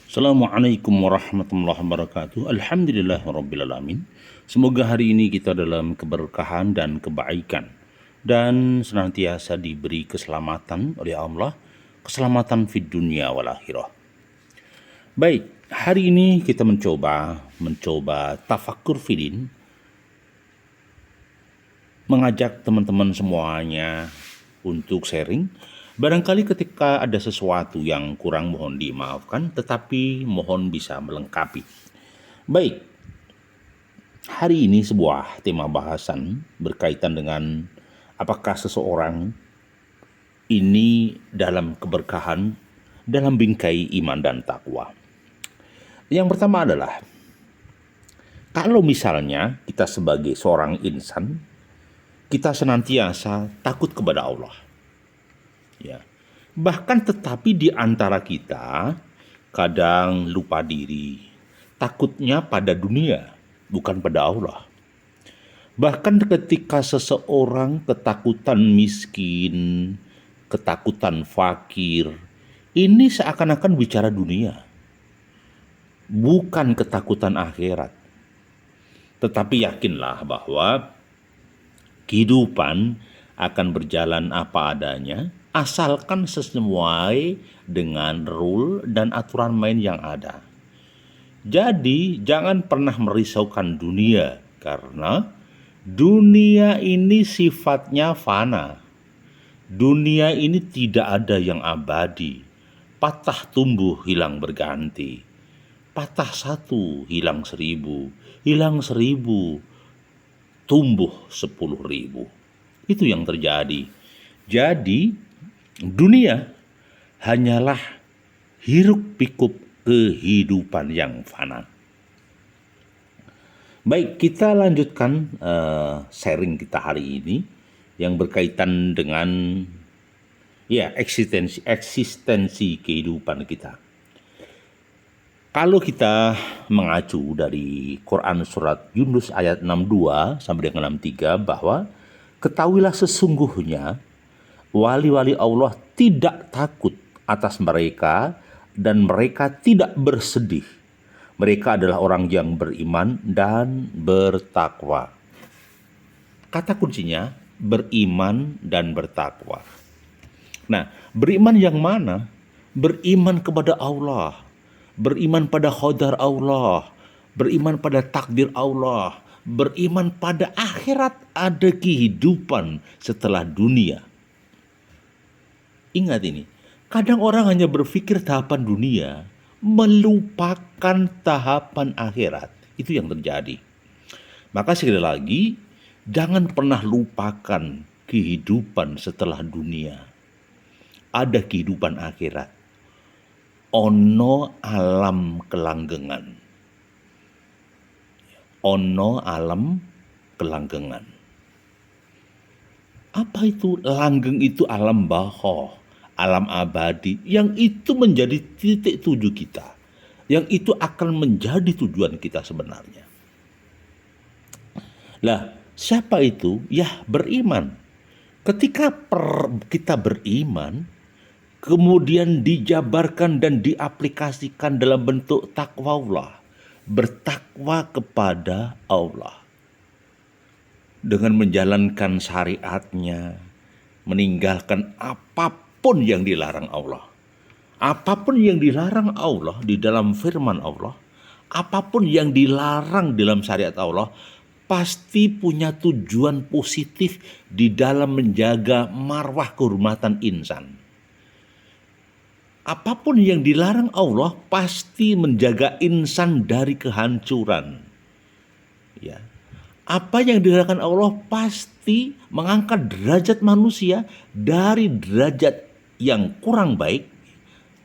Assalamualaikum warahmatullahi wabarakatuh. Alhamdulillahirrabbilalamin. Semoga hari ini kita dalam keberkahan dan kebaikan dan senantiasa diberi keselamatan oleh Allah, keselamatan fid dunia wal akhirah. Baik, hari ini kita mencoba tafakur filin, mengajak teman-teman semuanya untuk sharing. Barangkali ketika ada sesuatu yang kurang mohon dimaafkan, tetapi mohon bisa melengkapi. Baik, hari ini sebuah tema bahasan berkaitan dengan apakah seseorang ini dalam keberkahan, dalam bingkai iman dan takwa. Yang pertama adalah, kalau misalnya kita sebagai seorang insan, kita senantiasa takut kepada Allah. Ya. Bahkan tetapi di antara kita kadang lupa diri, takutnya pada dunia, bukan pada Allah. Bahkan ketika seseorang ketakutan miskin, ketakutan fakir, ini seakan-akan bicara dunia, bukan ketakutan akhirat. Tetapi yakinlah bahwa kehidupan akan berjalan apa adanya, asalkan sesuai dengan rule dan aturan main yang ada. Jadi jangan pernah merisaukan dunia, karena dunia ini sifatnya fana. Dunia ini tidak ada yang abadi. Patah tumbuh hilang berganti. Patah satu hilang 1000, hilang 1000 tumbuh 10.000. Itu yang terjadi. Jadi dunia hanyalah hiruk pikuk kehidupan yang fana. Baik, kita lanjutkan sharing kita hari ini yang berkaitan dengan eksistensi kehidupan kita. Kalau kita mengacu dari Quran surat Yunus ayat 62 sampai dengan 63 bahwa ketahuilah sesungguhnya wali-wali Allah tidak takut atas mereka dan mereka tidak bersedih. Mereka adalah orang yang beriman dan bertakwa. Kata kuncinya beriman dan bertakwa. Nah, beriman yang mana? Beriman kepada Allah, beriman pada qadar Allah, beriman pada takdir Allah, beriman pada akhirat, ada kehidupan setelah dunia. Ingat ini, kadang orang hanya berpikir tahapan dunia, melupakan tahapan akhirat. Itu yang terjadi. Maka sekali lagi, jangan pernah lupakan kehidupan setelah dunia. Ada kehidupan akhirat. Ono alam kelanggengan. Ono alam kelanggengan. Apa itu? Langgeng itu alam bahoh, alam abadi, yang itu menjadi titik tuju kita, yang itu akan menjadi tujuan kita sebenarnya. Lah, siapa itu? Ya, beriman. Ketika kita beriman, kemudian dijabarkan dan diaplikasikan dalam bentuk takwa Allah, bertakwa kepada Allah, dengan menjalankan syariatnya, meninggalkan apapun yang dilarang Allah. Apapun yang dilarang Allah di dalam firman Allah, apapun yang dilarang dalam syariat Allah, pasti punya tujuan positif di dalam menjaga marwah kehormatan insan. Apapun yang dilarang Allah pasti menjaga insan dari kehancuran. Ya. Apa yang dilakukan Allah pasti mengangkat derajat manusia dari derajat yang kurang baik,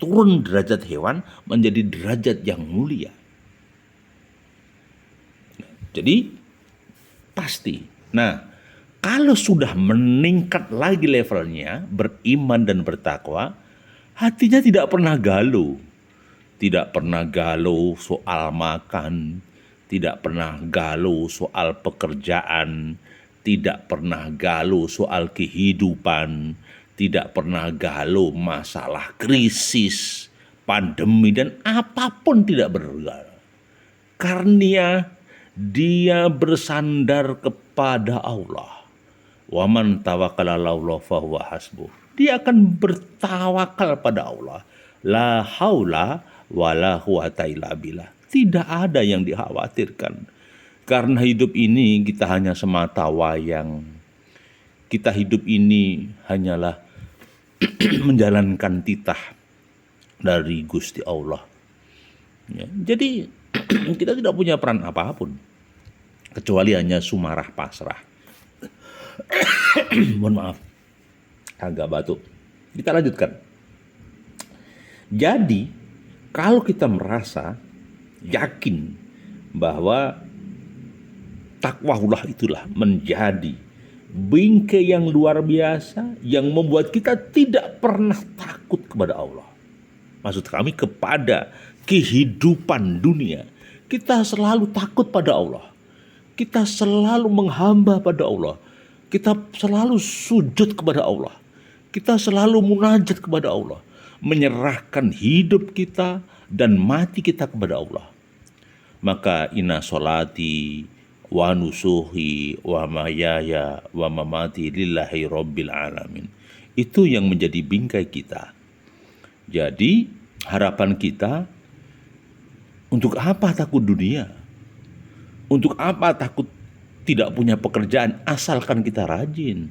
turun derajat hewan menjadi derajat yang mulia. Jadi pasti. Nah, kalau sudah meningkat lagi levelnya, beriman dan bertakwa, hatinya tidak pernah galau. Tidak pernah galau soal makan, tidak pernah galau soal pekerjaan, tidak pernah galau soal kehidupan, tidak pernah galau masalah krisis, pandemi, dan apapun tidak berguna. Karena dia bersandar kepada Allah. Wa man tawakkala 'alallah fahuwa hasbuh. Dia akan bertawakal pada Allah. La haula wala quwata illa billah. Tidak ada yang dikhawatirkan. Karena hidup ini kita hanya semata wayang. Kita hidup ini hanyalah menjalankan titah dari Gusti Allah. Ya, jadi kita tidak punya peran apapun kecuali hanya sumarah pasrah. Mohon maaf, agak batuk. Kita lanjutkan. Jadi kalau kita merasa yakin bahwa takwahullah itulah menjadi bingkai yang luar biasa yang membuat kita tidak pernah takut kepada Allah. Maksud kami kepada kehidupan dunia. Kita selalu takut pada Allah. Kita selalu menghamba pada Allah. Kita selalu sujud kepada Allah. Kita selalu munajat kepada Allah. Menyerahkan hidup kita dan mati kita kepada Allah. Maka inna sholati wa nusuhi wa mayaya wa mamati lillahi rabbil alamin. Itu yang menjadi bingkai kita. Jadi harapan kita, untuk apa takut dunia? Untuk apa takut tidak punya pekerjaan asalkan kita rajin?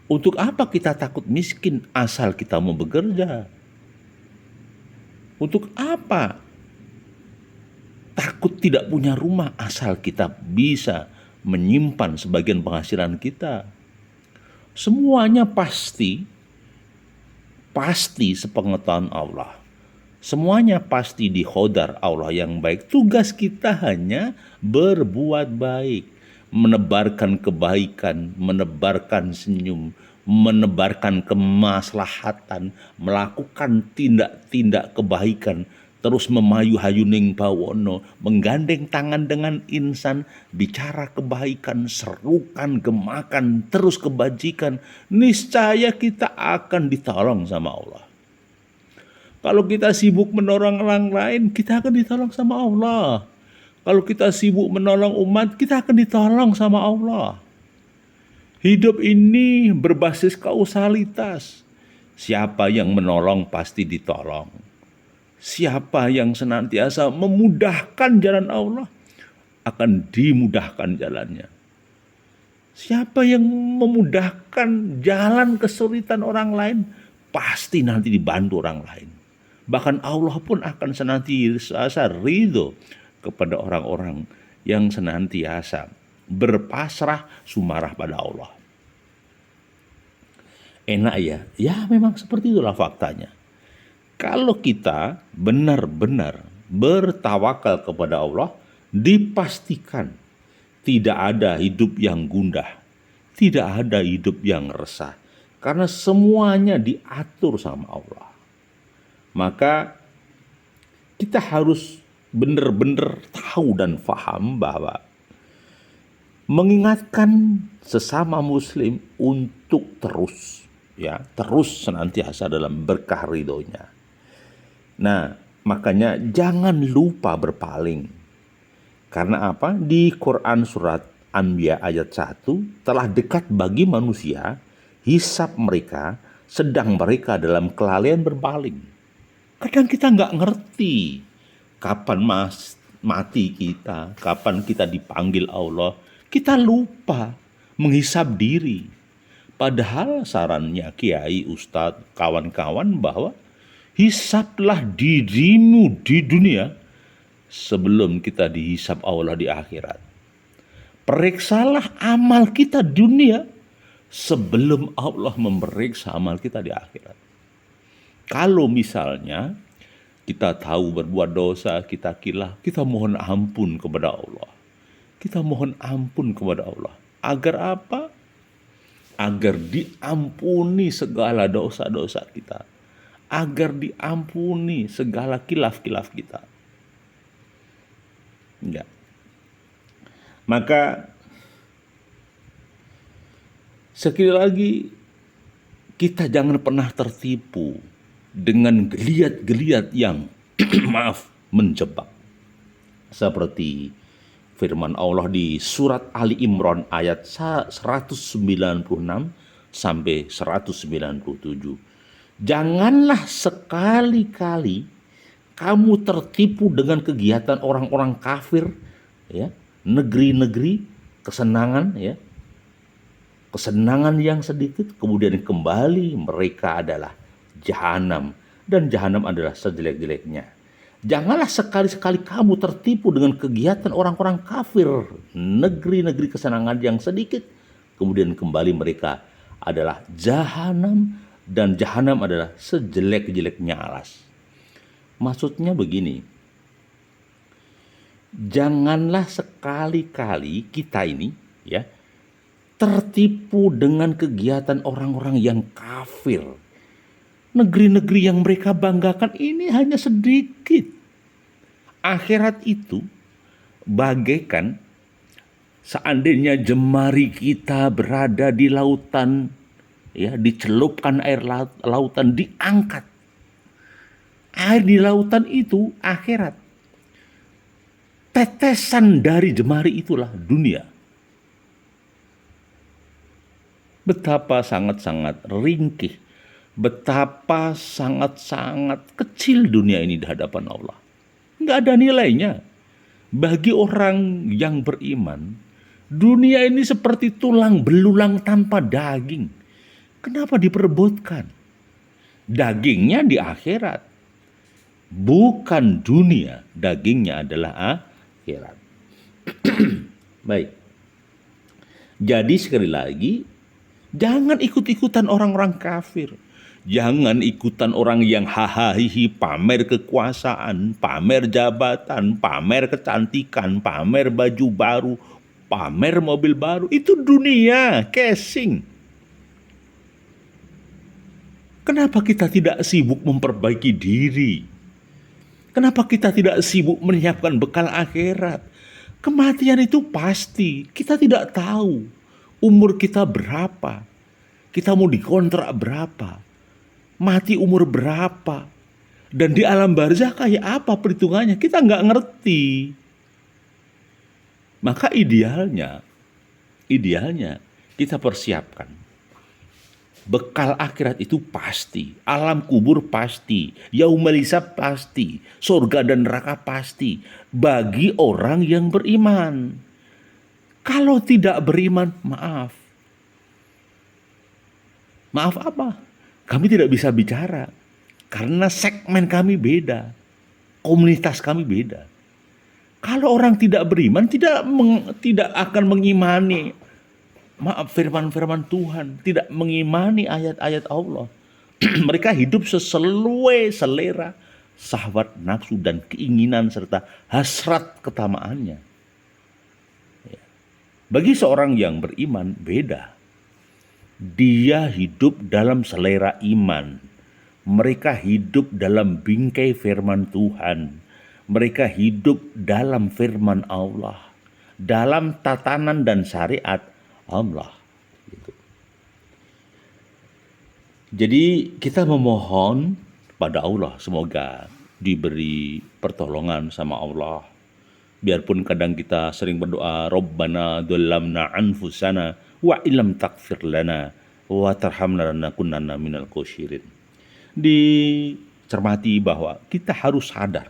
Untuk apa kita takut miskin asal kita mau bekerja? Untuk apa takut tidak punya rumah asal kita bisa menyimpan sebagian penghasilan kita? Semuanya pasti sepengetahuan Allah. Semuanya pasti di khodar Allah yang baik. Tugas kita hanya berbuat baik, menebarkan kebaikan, menebarkan senyum, menebarkan kemaslahatan, melakukan tindak-tindak kebaikan, terus memayu hayuning bawono, menggandeng tangan dengan insan, bicara kebaikan, serukan, gemakan, terus kebajikan. Niscaya kita akan ditolong sama Allah. Kalau kita sibuk menolong orang lain, kita akan ditolong sama Allah. Kalau kita sibuk menolong umat, kita akan ditolong sama Allah. Hidup ini berbasis kausalitas. Siapa yang menolong pasti ditolong. Siapa yang senantiasa memudahkan jalan Allah, akan dimudahkan jalannya. Siapa yang memudahkan jalan kesulitan orang lain, pasti nanti dibantu orang lain. Bahkan Allah pun akan senantiasa ridho kepada orang-orang yang senantiasa berpasrah sumarah pada Allah. Enak ya? Ya memang seperti itulah faktanya. Kalau kita benar-benar bertawakal kepada Allah, dipastikan tidak ada hidup yang gundah, tidak ada hidup yang resah, karena semuanya diatur sama Allah. Maka kita harus benar-benar tahu dan paham bahwa mengingatkan sesama muslim untuk terus senantiasa dalam berkah ridhonya. Nah, makanya jangan lupa berpaling. Karena apa? Di Quran surat Anbiya ayat 1, telah dekat bagi manusia hisab mereka sedang mereka dalam kelalaian berpaling. Kadang kita nggak ngerti kapan mati kita, kapan kita dipanggil Allah. Kita lupa menghisab diri. Padahal sarannya kiai, ustadz, kawan-kawan bahwa hisablah dirimu di dunia sebelum kita dihisab Allah di akhirat. Periksalah amal kita di dunia sebelum Allah memeriksa amal kita di akhirat. Kalau misalnya kita tahu berbuat dosa, kita mohon ampun kepada Allah. Kita mohon ampun kepada Allah. Agar apa? Agar diampuni segala dosa-dosa kita. Agar diampuni segala kilaf-kilaf kita. Ya. Maka sekali lagi kita jangan pernah tertipu dengan geliat-geliat yang maaf, menjebak. Seperti firman Allah di surat Ali Imran ayat 196 sampai 197. Janganlah sekali-kali kamu tertipu dengan kegiatan orang-orang kafir, ya, negeri-negeri kesenangan, ya, kesenangan yang sedikit, kemudian kembali mereka adalah jahanam, dan jahanam adalah sejelek-jeleknya. Janganlah sekali-sekali kamu tertipu dengan kegiatan orang-orang kafir, negeri-negeri kesenangan yang sedikit, kemudian kembali mereka adalah jahanam, dan jahanam adalah sejelek-jeleknya alas. Maksudnya begini, janganlah sekali-kali kita ini, ya, tertipu dengan kegiatan orang-orang yang kafir. Negeri-negeri yang mereka banggakan ini hanya sedikit. Akhirat itu bagaikan seandainya jemari kita berada di lautan, ya, dicelupkan air lautan, diangkat. Air di lautan itu akhirat. Tetesan dari jemari itulah dunia. Betapa sangat-sangat ringkih, betapa sangat-sangat kecil dunia ini di hadapan Allah. Nggak ada nilainya. Bagi orang yang beriman, dunia ini seperti tulang belulang tanpa daging. Kenapa diperebutkan? Dagingnya di akhirat. Bukan dunia, dagingnya adalah akhirat. Baik. Jadi sekali lagi, jangan ikut-ikutan orang-orang kafir. Jangan ikutan orang yang hahaha pamer kekuasaan, pamer jabatan, pamer kecantikan, pamer baju baru, pamer mobil baru. Itu dunia, casing. Kenapa kita tidak sibuk memperbaiki diri? Kenapa kita tidak sibuk menyiapkan bekal akhirat? Kematian itu pasti, kita tidak tahu umur kita berapa, kita mau dikontrak berapa, mati umur berapa, dan di alam barzah kayak apa perhitungannya, kita nggak ngerti. Maka idealnya kita persiapkan. Bekal akhirat itu pasti, alam kubur pasti, yaumul hisab pasti, surga dan neraka pasti bagi orang yang beriman. Kalau tidak beriman, maaf apa? Kami tidak bisa bicara karena segmen kami beda, komunitas kami beda. Kalau orang tidak beriman tidak akan mengimani firman-firman Tuhan, tidak mengimani ayat-ayat Allah. Mereka hidup sesuai selera, syahwat, nafsu, dan keinginan serta hasrat ketamaannya. Bagi seorang yang beriman beda. Dia hidup dalam selera iman. Mereka hidup dalam bingkai firman Tuhan. Mereka hidup dalam firman Allah, dalam tatanan dan syariat Allah. Jadi kita memohon pada Allah semoga diberi pertolongan sama Allah. Biarpun kadang kita sering berdoa, Rabbana dhallamna anfusana wa illam taghfir lana wa tarhamna lanakunanna minal khosirin. Dicermati bahwa kita harus sadar,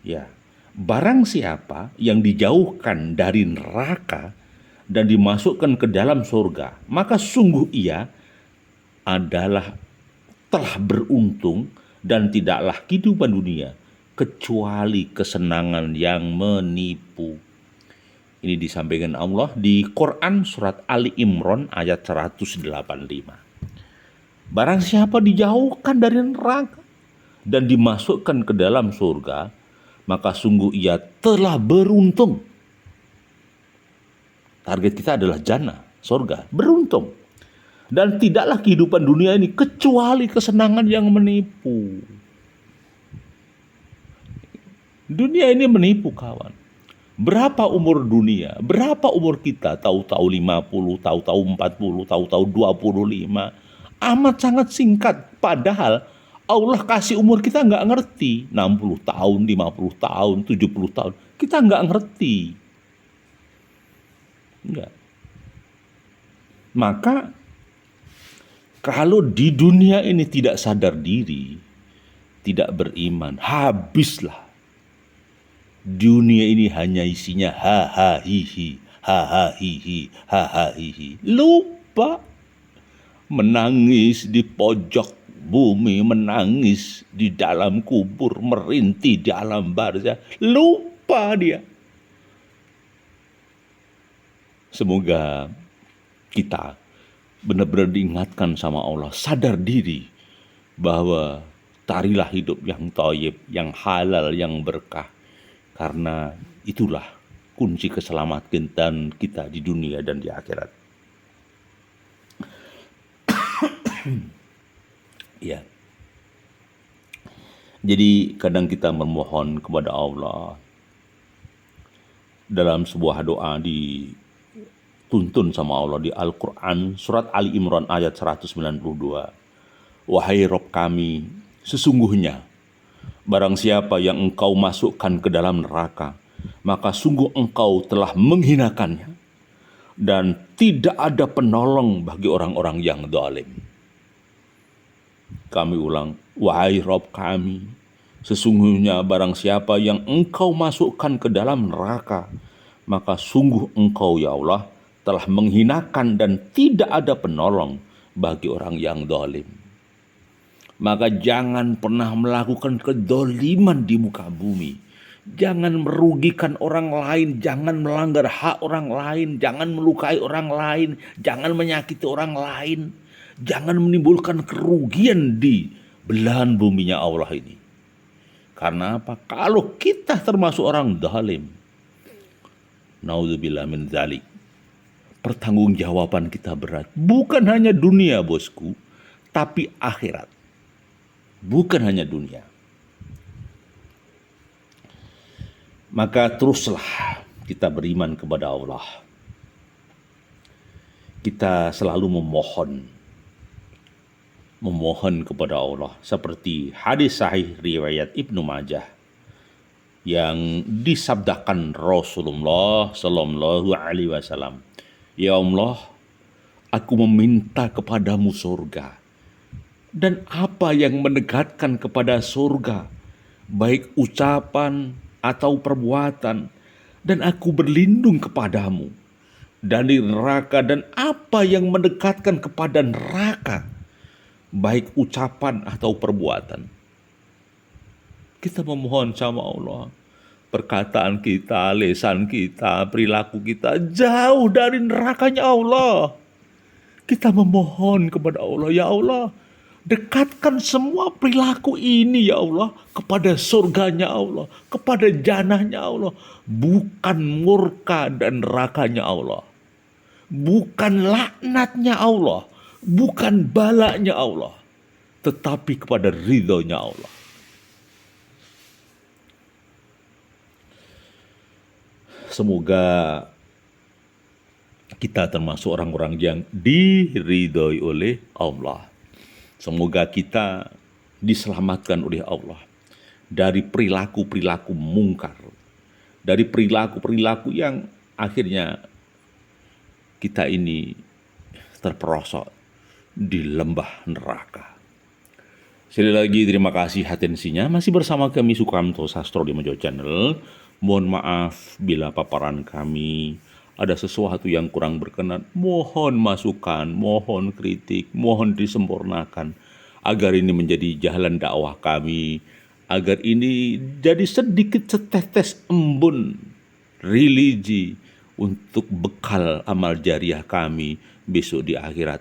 ya, barang siapa yang dijauhkan dari neraka dan dimasukkan ke dalam surga, maka sungguh ia adalah telah beruntung dan tidaklah kehidupan dunia kecuali kesenangan yang menipu. Ini disampaikan Allah di Quran surat Ali Imran ayat 185. Barang siapa dijauhkan dari neraka dan dimasukkan ke dalam surga, maka sungguh ia telah beruntung. Target kita adalah jannah, surga, beruntung. Dan tidaklah kehidupan dunia ini kecuali kesenangan yang menipu. Dunia ini menipu, kawan. Berapa umur dunia? Berapa umur kita? Tahu-tahu 50, tahu-tahu 40, tahu-tahu 25. Amat sangat singkat. Padahal Allah kasih umur kita nggak ngerti. 60 tahun, 50 tahun, 70 tahun. Kita nggak ngerti. Enggak. Maka kalau di dunia ini tidak sadar diri, tidak beriman, habislah. Dunia ini hanya isinya ha hihi, ha hihi, ha hihi. Lupa menangis di pojok bumi, menangis di dalam kubur, merintih di alam barzah. Lupa dia. Semoga kita benar-benar diingatkan sama Allah, sadar diri bahwa carilah hidup yang thayyib, yang halal, yang berkah. Karena itulah kunci keselamatan kita di dunia dan di akhirat. Ya. Jadi kadang kita memohon kepada Allah dalam sebuah doa dituntun sama Allah di Al-Quran surat Ali Imran ayat 192. Wahai Rob kami, sesungguhnya barang siapa yang engkau masukkan ke dalam neraka, maka sungguh engkau telah menghinakannya, dan tidak ada penolong bagi orang-orang yang zalim. Kami ulang, wahai Rob kami, sesungguhnya barang siapa yang engkau masukkan ke dalam neraka, maka sungguh engkau ya Allah telah menghinakan dan tidak ada penolong bagi orang yang zalim. Maka jangan pernah melakukan kedzaliman di muka bumi. Jangan merugikan orang lain, jangan melanggar hak orang lain, jangan melukai orang lain, jangan menyakiti orang lain, jangan menimbulkan kerugian di belahan buminya Allah ini. Karena apa? Kalau kita termasuk orang zalim, naudzubillah min dzalik, pertanggungjawaban kita berat. Bukan hanya dunia, bosku, tapi akhirat. Bukan hanya dunia. Maka teruslah kita beriman kepada Allah. Kita selalu memohon kepada Allah, seperti hadis sahih riwayat Ibnu Majah yang disabdakan Rasulullah sallallahu alaihi wasallam. Ya Allah, aku meminta kepadamu surga. Dan apa yang mendekatkan kepada surga, baik ucapan atau perbuatan, dan aku berlindung kepadamu dari neraka, dan apa yang mendekatkan kepada neraka, baik ucapan atau perbuatan. Kita memohon sama Allah, perkataan kita, lisan kita, perilaku kita jauh dari nerakanya Allah. Kita memohon kepada Allah, ya Allah, dekatkan semua perilaku ini ya Allah kepada surganya Allah, kepada jannahnya Allah. Bukan murka dan nerakanya Allah. Bukan laknatnya Allah. Bukan balanya Allah. Tetapi kepada ridhonya Allah. Semoga kita termasuk orang-orang yang diridhoi oleh Allah. Semoga kita diselamatkan oleh Allah dari perilaku-perilaku mungkar, dari perilaku-perilaku yang akhirnya kita ini terperosok di lembah neraka. Sekali lagi terima kasih atensinya. Masih bersama kami Sukamto Sastro di Mojo Channel. Mohon maaf bila paparan kami ada sesuatu yang kurang berkenan. Mohon masukan, mohon kritik, mohon disempurnakan agar ini menjadi jalan dakwah kami, agar ini jadi sedikit setetes embun religi untuk bekal amal jariah kami besok di akhirat.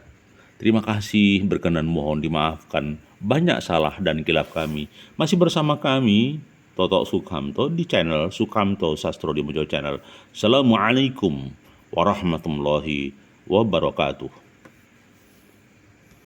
Terima kasih, berkenan mohon dimaafkan banyak salah dan khilaf kami. Masih bersama kami Toto Sukamto di channel Sukamto Sastro di Mojo Channel. Assalamualaikum warahmatullahi wabarakatuh.